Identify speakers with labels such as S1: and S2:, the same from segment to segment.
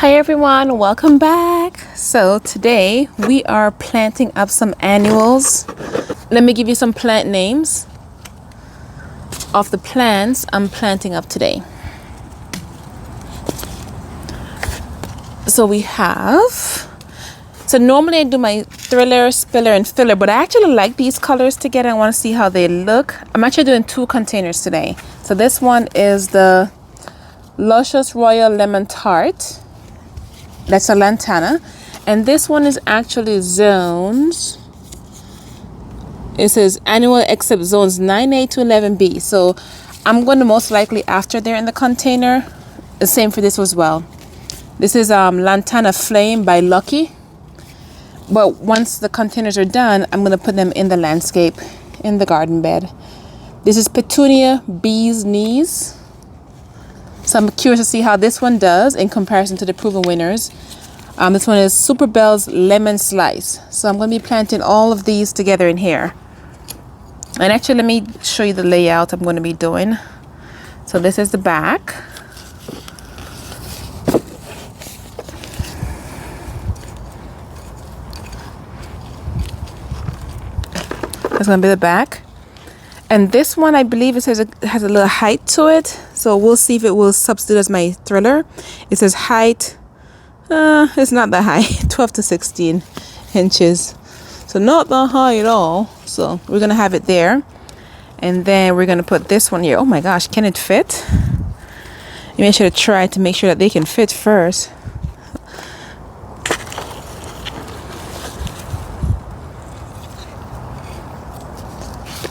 S1: Hi everyone, welcome back. So today we are planting up some annuals. Let me give you some plant names of the plants I'm planting up today. So normally I do my thriller, spiller, and filler, but I actually like these colors together. I want to see how they look. I'm actually doing two containers today. So this one is the Luscious Royal Lemon Tart. That's a lantana. And this one is actually zones. It says annual except zones 9A to 11B. So I'm going to most likely after they're in the container. The same for this as well. This is Lantana Flame by Lucky. But once the containers are done, I'm going to put them in the landscape, in the garden bed. This is Petunia Bee's Knees. So I'm curious to see how this one does in comparison to the proven winners. This one is Super Bell's Lemon Slice. So I'm going to be planting all of these together in here. And actually, let me show you the layout I'm going to be doing. So this is the back. That's going to be the back. And this one, I believe it says it has a little height to it. So we'll see if it will substitute as my thriller. It says height. It's not that high. 12 to 16 inches. So not that high at all. So we're going to have it there. And then we're going to put this one here. Oh my gosh, can it fit? Maybe I should have tried to make sure that they can fit first.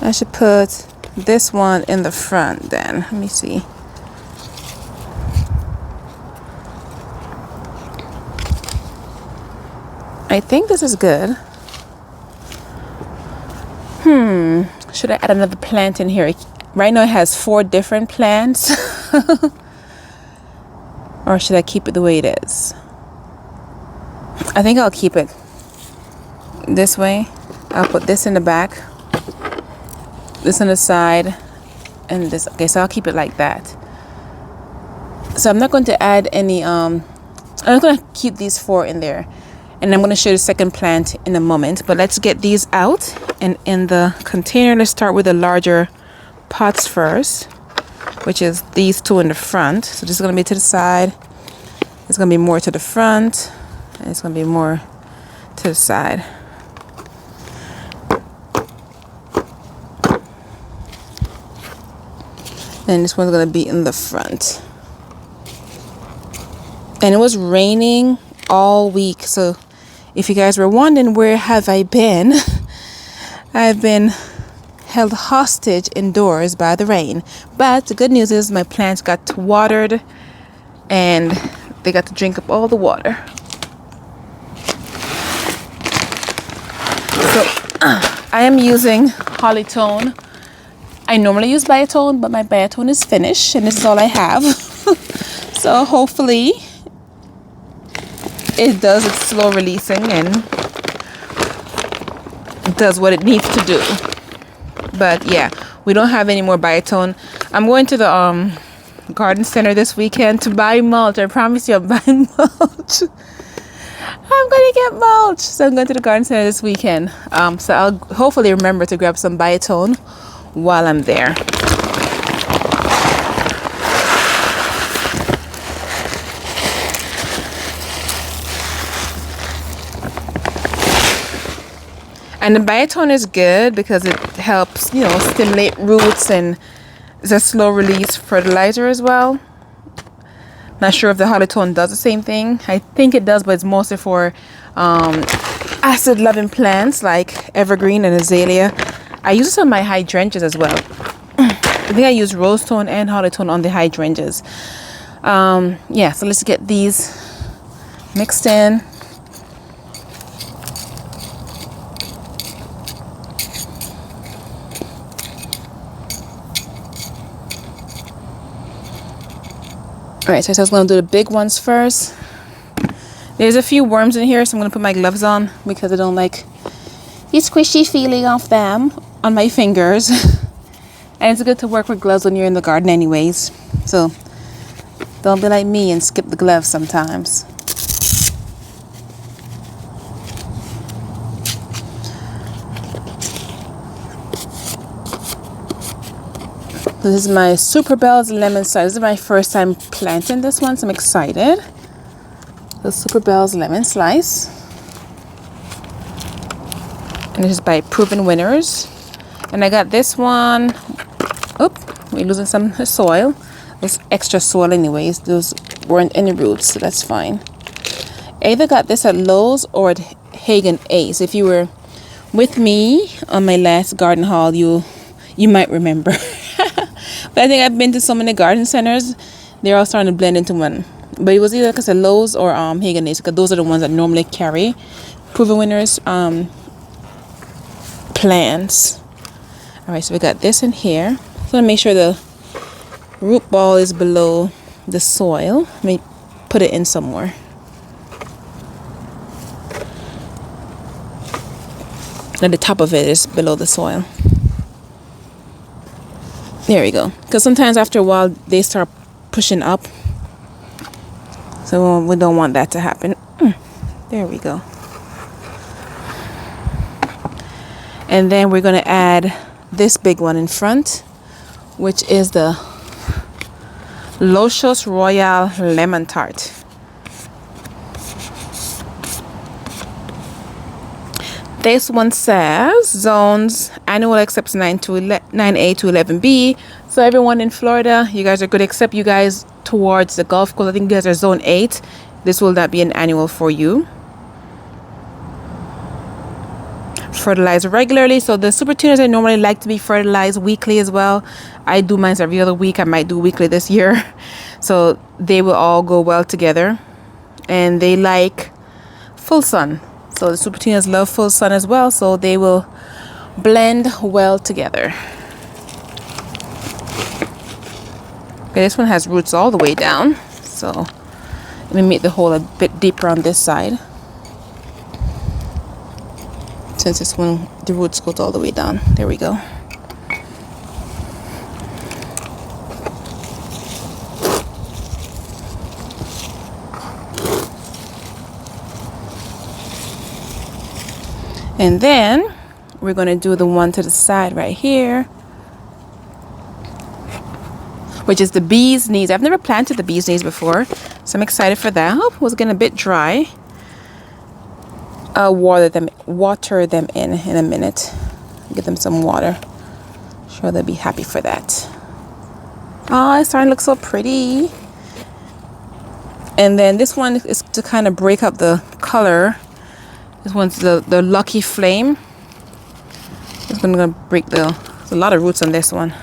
S1: I should put this one in the front then. Let me see. I think this is good. Should I add another plant in here? Right now it has 4 different plants. Or should I keep it the way it is? I think I'll keep it this way. I'll put this in the back. This on the side, and this. Okay, so I'll keep it like that. So I'm not going to add any. I'm going to keep these 4 in there, and I'm going to show you the second plant in a moment. But let's get these out and in the container. Let's start with the larger pots first, which is these 2 in the front. So this is going to be to the side. It's going to be more to the front, and it's going to be more to the side. And this one's going to be in the front. And it was raining all week. So if you guys were wondering where have I been, I've been held hostage indoors by the rain. But the good news is my plants got watered and they got to drink up all the water. So I am using Hollytone. I normally use Biotone, but my Biotone is finished, and this is all I have. So hopefully it does its slow releasing and does what it needs to do. But yeah, we don't have any more Biotone. I'm going to the garden center this weekend to buy mulch. I promise you I'm buying mulch. I'm going to get mulch. So I'm going to the garden center this weekend. So I'll hopefully remember to grab some Biotone while I'm there. And the Biotone is good because it helps, stimulate roots, and it's a slow release fertilizer as well. Not sure if the Hollytone does the same thing. I think it does, but it's mostly for acid loving plants like evergreen and azalea. I use this on my hydrangeas as well. I think I use rose tone and Hollytone on the hydrangeas. Yeah, so let's get these mixed in. Alright, so I was going to do the big ones first. There's a few worms in here, so I'm going to put my gloves on because I don't like the squishy feeling of them on my fingers. And it's good to work with gloves when you're in the garden anyways. So don't be like me and skip the gloves sometimes. This is my Super Bells lemon slice. This is my first time planting this one, so I'm excited. The Super Bells lemon slice. And this is by Proven Winners. And I got this one. Oop, we're losing some soil. There's extra soil anyways. Those weren't any roots, so that's fine. I either got this at Lowe's or at Hagen Ace. If you were with me on my last garden haul, you might remember. But I think I've been to so many garden centers, they're all starting to blend into one. But it was either because of Lowe's or Hagen Ace, because those are the ones that normally carry Proven Winners plants. All right, so we got this in here. So I'm gonna make sure the root ball is below the soil. Let me put it in somewhere. And the top of it is below the soil. There we go. Because sometimes after a while they start pushing up. So we don't want that to happen. There we go. And then we're going to add this big one in front, which is the Luscious Royal Lemon Tart. This one says zones annual accepts 9A to 11B. So everyone in Florida, you guys are good, except you guys towards the Gulf Coast. I think you guys are zone 8. This will not be an annual for you. Fertilize regularly. So the super tuners, I normally like to be fertilized weekly as well. I do mine every other week. I might do weekly this year. So they will all go well together. And they like full sun. So the super tuners love full sun as well, so they will blend well together. Okay, this one has roots all the way down, so let me make the hole a bit deeper on this side. Since this one, the roots go all the way down. There we go. And then we're going to do the one to the side right here, which is the bee's knees. I've never planted the bee's knees before, so I'm excited for that. Oh, it was getting a bit dry. I'll water them in a minute. Give them some water. Sure, they'll be happy for that. Oh, it's starting to look so pretty. And then this one is to kind of break up the color. This one's the Lucky Flame. It's gonna break there's a lot of roots on this one.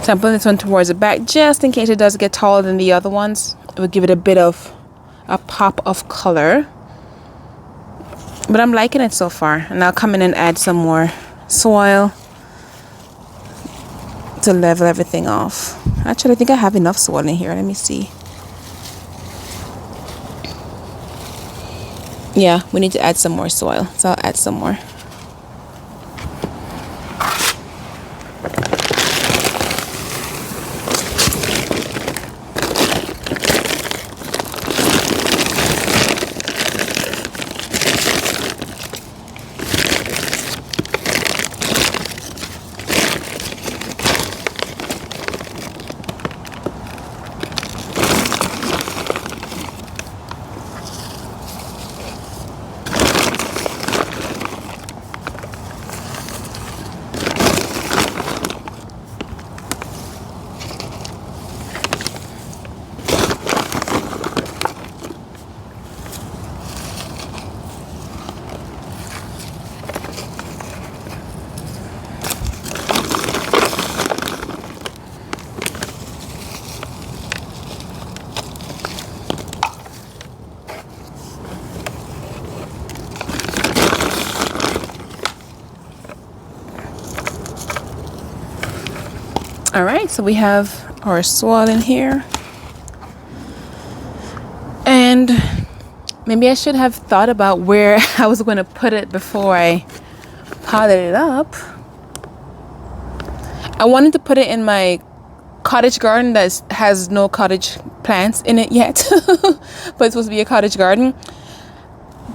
S1: So I'm putting this one towards the back just in case it does get taller than the other ones. It will give it a bit of a pop of color. But I'm liking it so far. And I'll come in and add some more soil to level everything off. Actually, I think I have enough soil in here. Let me see. Yeah, we need to add some more soil. So I'll add some more. All right, so we have our soil in here. And maybe I should have thought about where I was going to put it before I potted it up. I wanted to put it in my cottage garden that has no cottage plants in it yet. But it's supposed to be a cottage garden.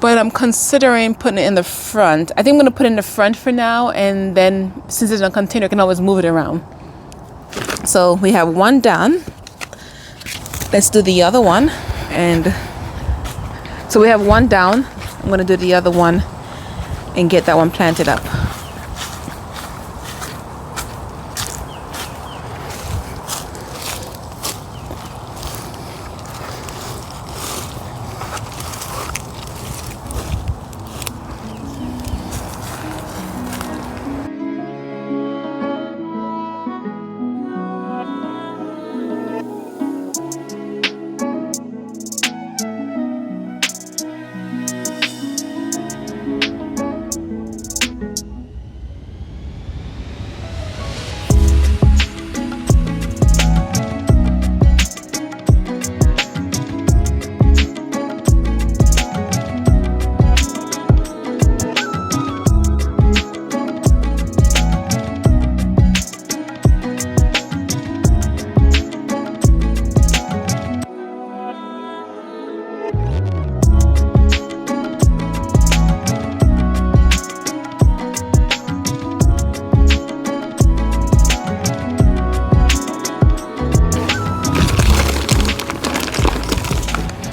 S1: but I'm considering putting it in the front. I think I'm gonna put it in the front for now, and then since it's in a container, I can always move it around. So we have one done. Let's do the other one. And so we have one down. I'm gonna do the other one and get that one planted up.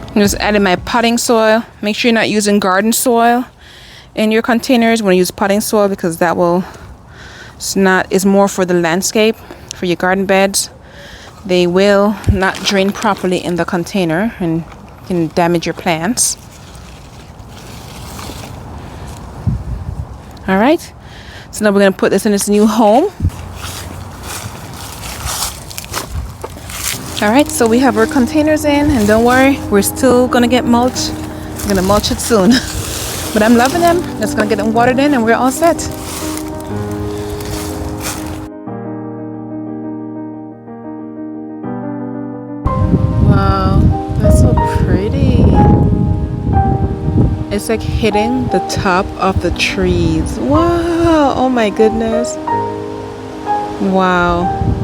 S1: I'm just adding my potting soil. Make sure you're not using garden soil in your containers. You want to use potting soil because that will, it's more for the landscape, for your garden beds. They will not drain properly in the container and can damage your plants. All right, so now we're going to put this in its new home. All right, so we have our containers in, and don't worry, we're still gonna get mulch. We're gonna mulch it soon. But I'm loving them. Just gonna get them watered in and we're all set. Wow, that's so pretty. It's like hitting the top of the trees. Wow, oh my goodness. Wow.